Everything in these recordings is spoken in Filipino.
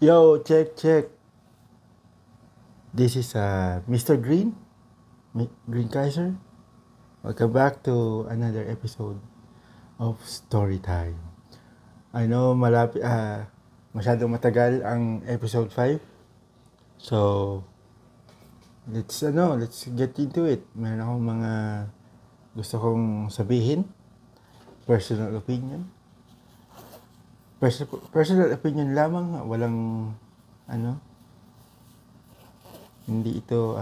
Yo, check, check. This is Mr. Green, Green Kaiser. Welcome back to another episode of Story Time. I know masyadong matagal ang episode 5. So, let's get into it. Meron akong mga gusto kong sabihin, personal opinion. Personal opinion lamang, walang ano, hindi ito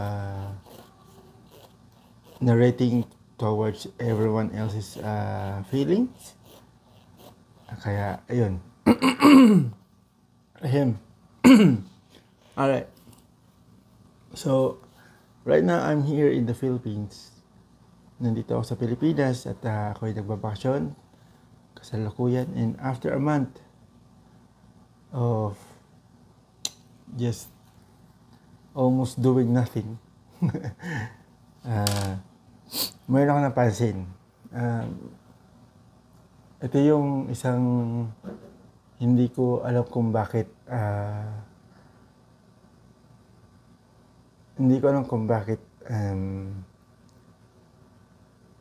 narrating towards everyone else's feelings. Kaya, ayun. Ahem. Alright. So, right now, I'm here in the Philippines. Nandito ako sa Pilipinas at ako'y nagbabakasyon kasalukuyan. And after a month of just almost doing nothing, mayroon ako napansin. Ito yung isang hindi ko alam kung bakit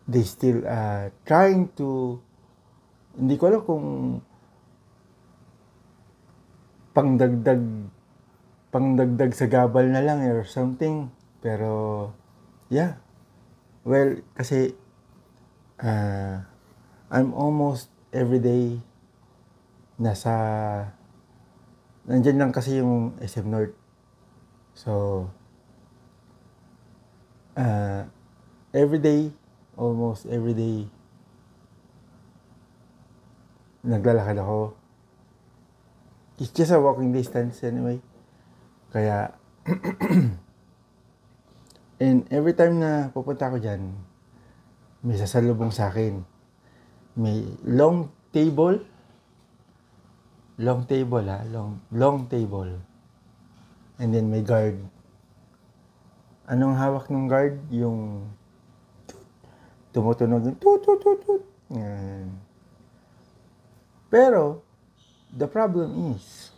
they still trying to, hindi ko alam kung pangdagdag sa gabal na lang or something, pero yeah, well, kasi I'm almost everyday nandyan lang kasi yung SM North. So, almost everyday, naglalakad ako. It's just a walking distance anyway. Kaya, and every time na pupunta ako dyan, may sasalubong sa akin. May long table, long table. And then may guard. Anong hawak ng guard? Yung tumutunog yung tut. Pero, the problem is,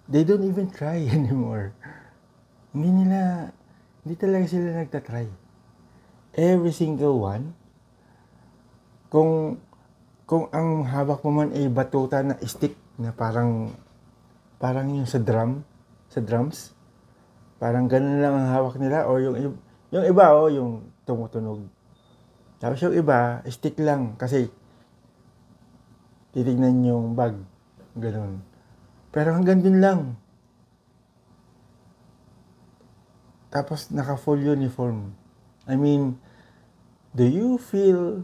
they don't even try anymore. Hindi talaga sila nagtatry. Every single one, kung ang hawak mo man ay batuta na stick na parang yung sa drums, parang ganun lang ang hawak nila, o yung iba yung tumutunog. Tapos yung iba, stick lang kasi titignan yung bag, ganun. Pero hanggang dun lang. Tapos naka full uniform. I mean, do you feel,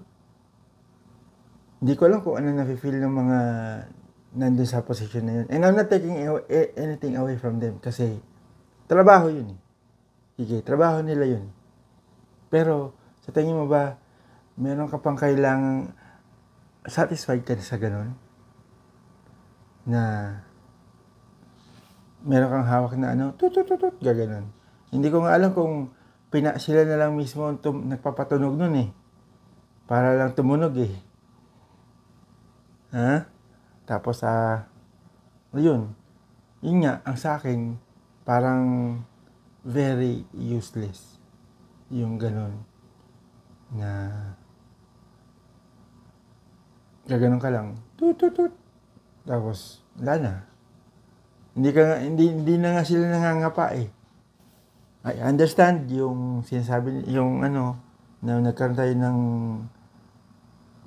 hindi ko alam kung ano nafe-feel ng mga nandun sa position na yun. And I'm not taking anything away from them kasi trabaho yun eh. Sige, trabaho nila yun. Pero, sa tingin mo ba, meron ka pang kailangang satisfied ka sa ganun? Na meron kang hawak na tut, gaganon. Hindi ko nga alam kung sila na lang mismo nagpapatunog nun eh. Para lang tumunog eh. Ha? Tapos yun. Yun nga, ang sa akin, parang very useless. Yung ganon. Na gaganon ka lang. Tut. Tapos, wala na. Hindi na nga sila nangangapa eh. I understand yung sinasabi, yung na nagkaroon tayo ng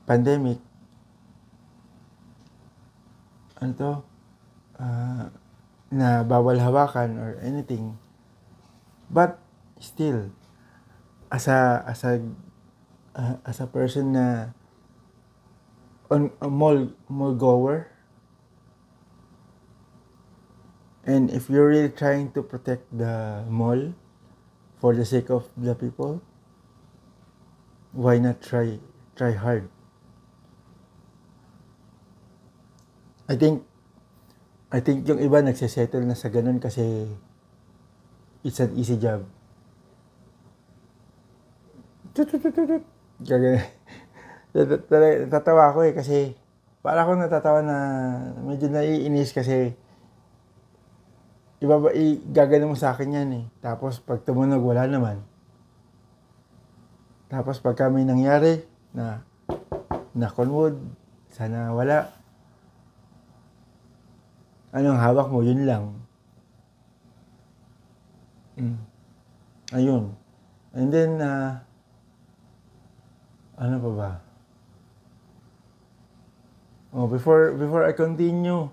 pandemic. Na bawal hawakan or anything. But still, as a person na a mall goer, and if you're really trying to protect the mall for the sake of the people, why not try hard? I think yung iba nagsesettle na sa ganun kasi it's an easy job. Natatawa ako eh kasi para akong natatawa na medyo naiinis kasi gagano mo sa akin yan eh. Tapos pag tumunog wala naman. Tapos pagka may nangyari na knock on wood, sana wala. Anong hawak mo? Yun lang. Ayun. And then, ano pa ba? Oh, before I continue,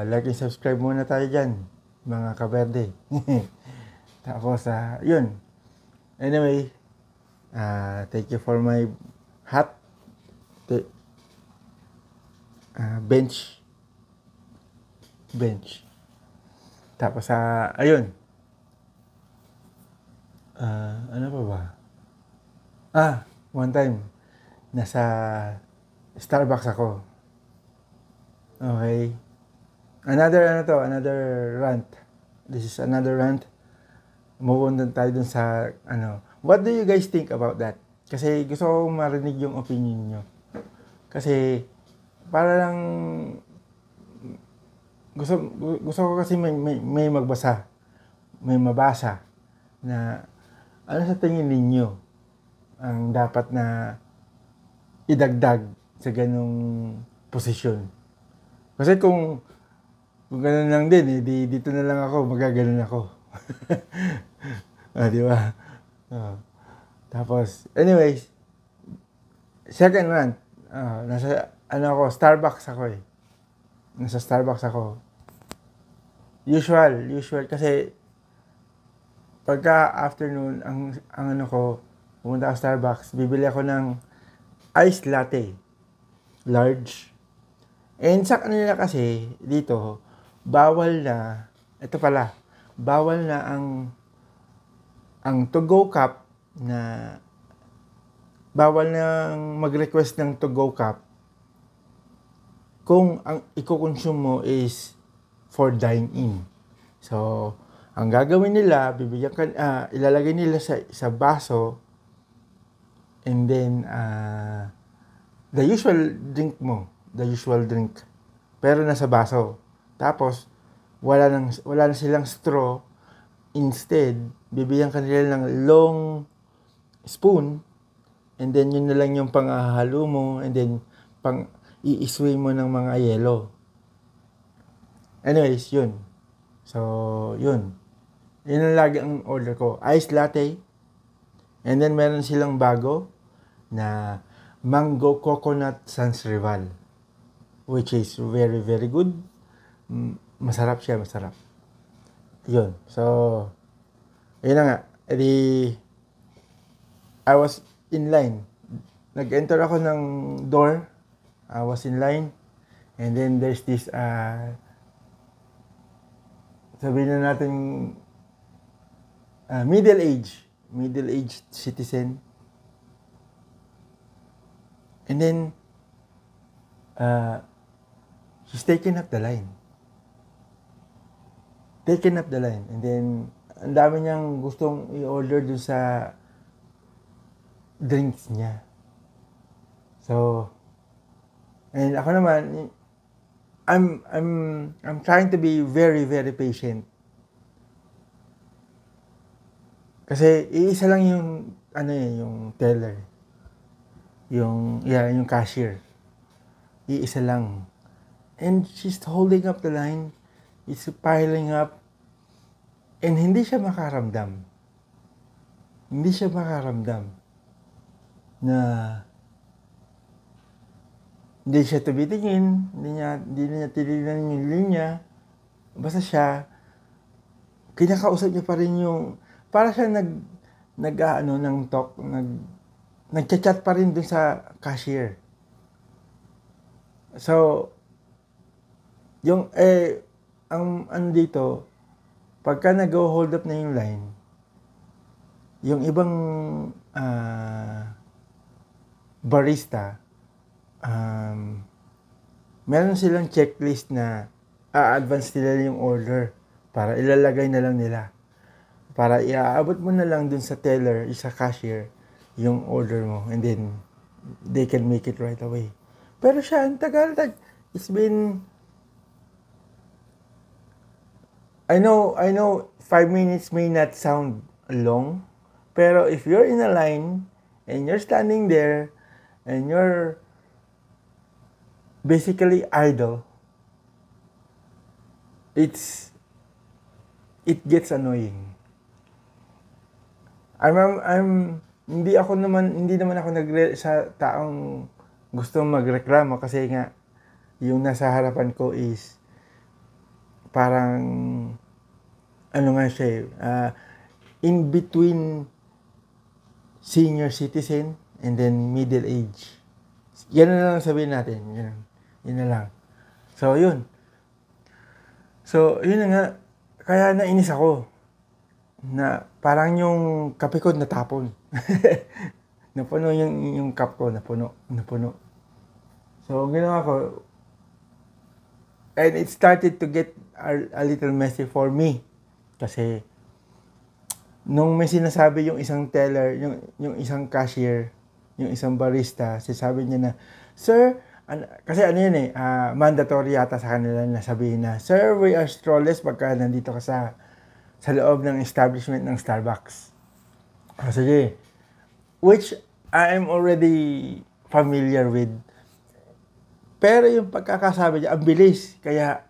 like and subscribe muna tayo dyan, mga kaberde. Tapos, yun. Anyway, thank you for my hat. Bench. Tapos, ayun. Ano pa ba? One time, nasa Starbucks ako. Okay. Another rant. This is another rant. Move tayo dun sa, what do you guys think about that? Kasi gusto ko marinig yung opinion nyo. Kasi, para lang, gusto ko kasi may magbasa, may mabasa, na, ano sa tingin ninyo, ang dapat na idagdag sa ganong posisyon. Kasi kung gano'n lang din, dito na lang ako, magaganon ako. Di ba? Tapos, anyways, second rant, nasa, Starbucks ako eh. Nasa Starbucks ako. Usual, kasi, pagka afternoon, ang pumunta ako Starbucks, bibili ako ng iced latte. Large. And sa kanila kasi, dito, bawal na ang to-go cup na, bawal na mag-request ng to-go cup kung ang i-consume mo is for dine-in. So, ang gagawin nila, ilalagay nila sa baso, and then, the usual drink, pero nasa baso. Tapos, wala na silang straw. Instead, bibigyan ka nila ng long spoon, and then yun na lang yung panghahalo mo, and then i-sway mo ng mga yelo. Anyways, yun. So, yun. Yun ang lagi ang order ko. Iced latte. And then, meron silang bago na mango coconut sans rival, which is very, very good. Masarap siya. Yun. So, yun na nga. I was in line. Nag-enter ako ng door. I was in line. And then, there's this, sabihin na natin, middle-aged citizen. And then, she's taking up the line. And then, ang dami niyang gustong i-order dun sa drinks niya. So, and ako naman, I'm trying to be very, very patient. Kasi iisa lang yung yung teller. Yung cashier. Iisa lang. And she's holding up the line. It's piling up. And hindi siya makaramdam na hindi siya tumitingin, hindi niya tinignan yung linya. Basta siya, kinakausap niya pa rin yung, para siya nagchat pa rin dun sa cashier. So, yung, ang dito, pagka nag-hold up na yung line, yung ibang barista, meron silang checklist na advance nila yung order para ilalagay na lang nila. Para iaabot mo na lang dun sa teller, sa cashier, yung order mo. And then, they can make it right away. Pero siya, ang tagal. It's been, I know 5 minutes may not sound long, pero if you're in a line, and you're standing there, and you're basically idle, it gets annoying. Hindi naman ako sa taong gustong magreklamo kasi nga yung nasa harapan ko is parang ano nga siya in between senior citizen and then middle age. Yan na lang sabihin natin. Yan na lang. So, yun. Yun na nga. Kaya nainis ako na parang yung kape ko natapon. Napuno yung cup ko. Napuno. So, ginawa ko, and it started to get a little messy for me. Kasi, nung may sinasabi yung isang teller, yung isang cashier, yung isang barista, sabi niya na, "Sir," kasi ano yun mandatory yata sa kanila na sabihin na, "Sir, we are strawless pagka nandito ka sa loob ng establishment ng Starbucks." Sige. Which I am already familiar with. Pero yung pagkakasabi niya, ang bilis. Kaya,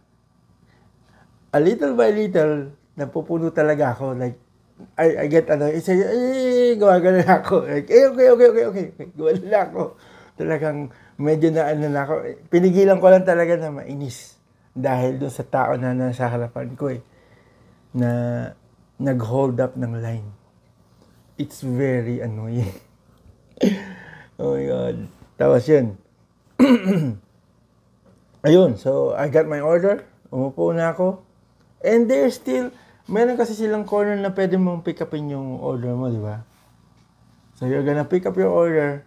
a little by little, napupuno talaga ako. Like, I get gumagano na ako. Like, okay. Gumagano na ako. Talagang medyo na ako. Pinigilan ko lang talaga na mainis. Dahil doon sa tao na nasa harapan ko na nag-hold up ng line. It's very annoying. Oh my God. Tapos yun. Ayun. So, I got my order. Umupo na ako. And they're still, meron kasi silang corner na pwede mong pick upin yung order mo, di ba? So, you're gonna pick up your order.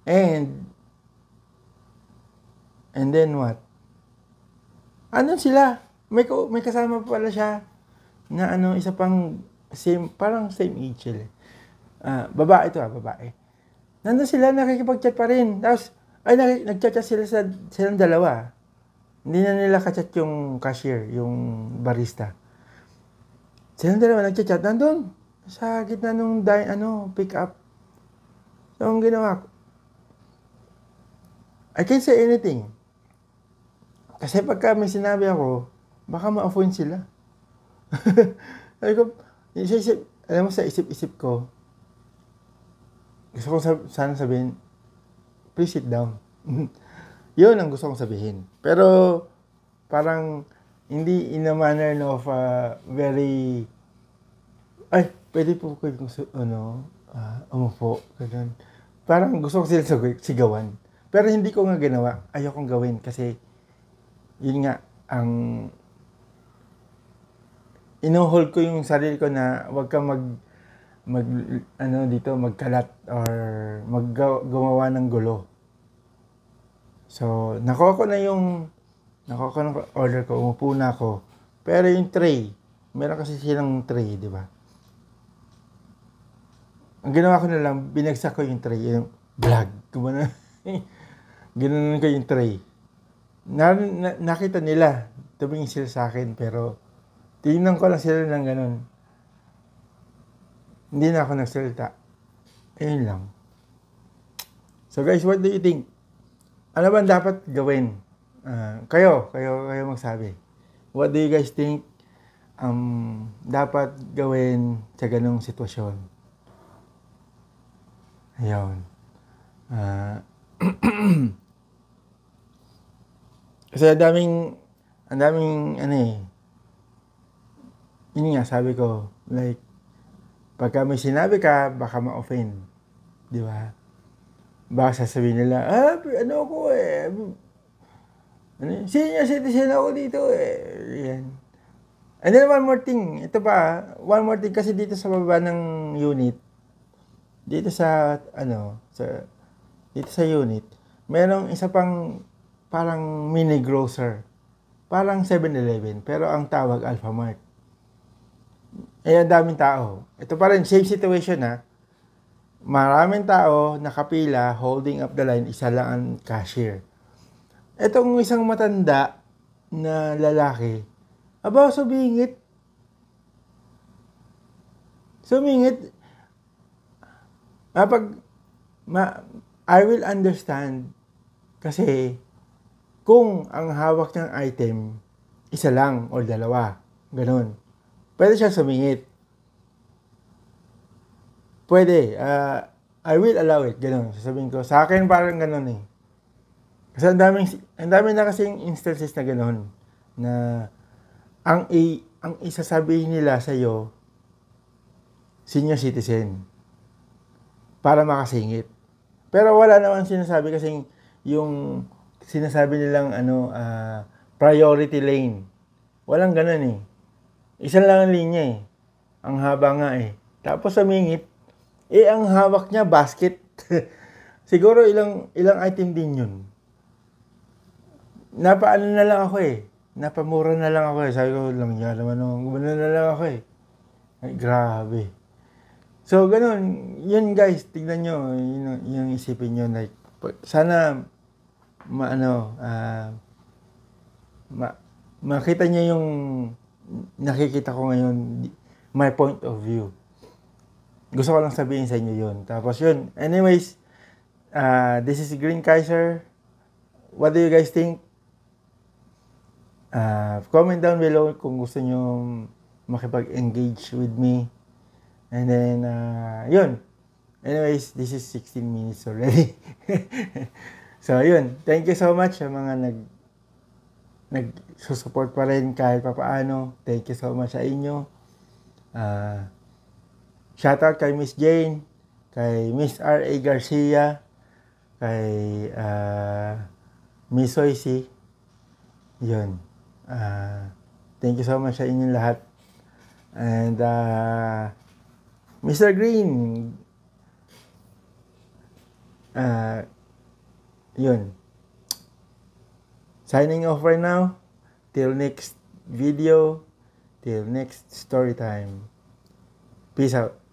And then what? Ano sila? May kasama pa pala siya na isa pang parang same age sila. Babae to, babae. Nandun sila, nakikipag-chat pa rin. Tapos, nag-chat sila silang dalawa. Hindi na nila ka-chat yung cashier, yung barista. Silang dalawa nag-chat, nandun sa gitna nung pick up. So, ang ginawa ko, I can't say anything. Kasi pagka may sinabi ako, baka ma-offend sila. Sabi ko, alam mo sa isip-isip ko, gusto ko sana sabihin, please sit down. Yun ang gusto kong sabihin. Pero, parang, hindi in a manner of very, pwede po kayo umupo. Ganun. Parang gusto ko sila sigawan. Pero hindi ko nga ginawa. Ayokong gawin kasi, yun nga, ino-hold ko yung sarili ko na wag kang magkalat or gumawa ng gulo. So, nakuha ko ng order ko, umupo na ako. Pero yung tray, meron kasi silang tray, di ba? Ang ginawa ko na lang, binagsak ko yung tray, yung vlog. Ginanon ko yung tray. Nakita nila, tumingin sila sa akin, pero tingnan ko lang sila ng ganun. Hindi na ako nagsalita. Ayun lang. So guys, what do you think? Ano ba dapat gawin? Kayo magsabi. What do you guys think dapat gawin sa ganung sitwasyon? Ayun. Kasi ang daming yun nga, sabi ko, like, pagka may sinabi ka, baka ma-offend. Di ba? Baka sasabihin nila, senior citizen ako dito Yan. And then one more thing, one more thing kasi dito sa baba ng unit, dito sa unit, merong isa pang parang mini grocer. Parang 7-Eleven, pero ang tawag Alphamart. Ang daming tao. Ito pa rin, same situation maraming tao nakapila, holding up the line, isa lang ang cashier. Etong isang matanda na lalaki, aba, sumingit. I will understand kasi kung ang hawak niyang item, isa lang o dalawa, ganun. Pwede siya sumingit. Pwede, I will allow it, ganun. Sasabihin ko, sa akin parang ganun eh. Kasi ang daming na kasing instances na ganun, na ang isasabihin nila sa'yo, senior citizen, para makasingit. Pero wala naman sinasabi kasing yung sinasabi nilang priority lane. Walang ganun eh. Isa lang ang linya eh. Ang haba nga eh. Tapos sumingit, ang hawak niya basket. Siguro ilang item din yun. Napaano na lang ako eh. Napamura na lang ako eh. Sabi ko lang niya naman gumano na lang ako eh. Ay, grabe. So, ganun. Yun guys, tignan nyo. Yung isipin nyo. Like, sana, makita nyo yung nakikita ko ngayon, my point of view. Gusto ko lang sabihin sa inyo yun. Tapos yun. Anyways, this is Green Kaiser. What do you guys think? Comment down below kung gusto nyo makipag-engage with me. And then, yun. Anyways, this is 16 minutes already. So, yun. Thank you so much sa mga nag-support pa rin kahit papaano. Thank you so much sa inyo. Shoutout kay Miss Jane, kay Miss R.A. Garcia, kay Miss Soisy. Yun. Thank you so much sa inyong lahat. And, Mr. Green, yun. Signing off right now. Till next video. Till next story time. Peace out.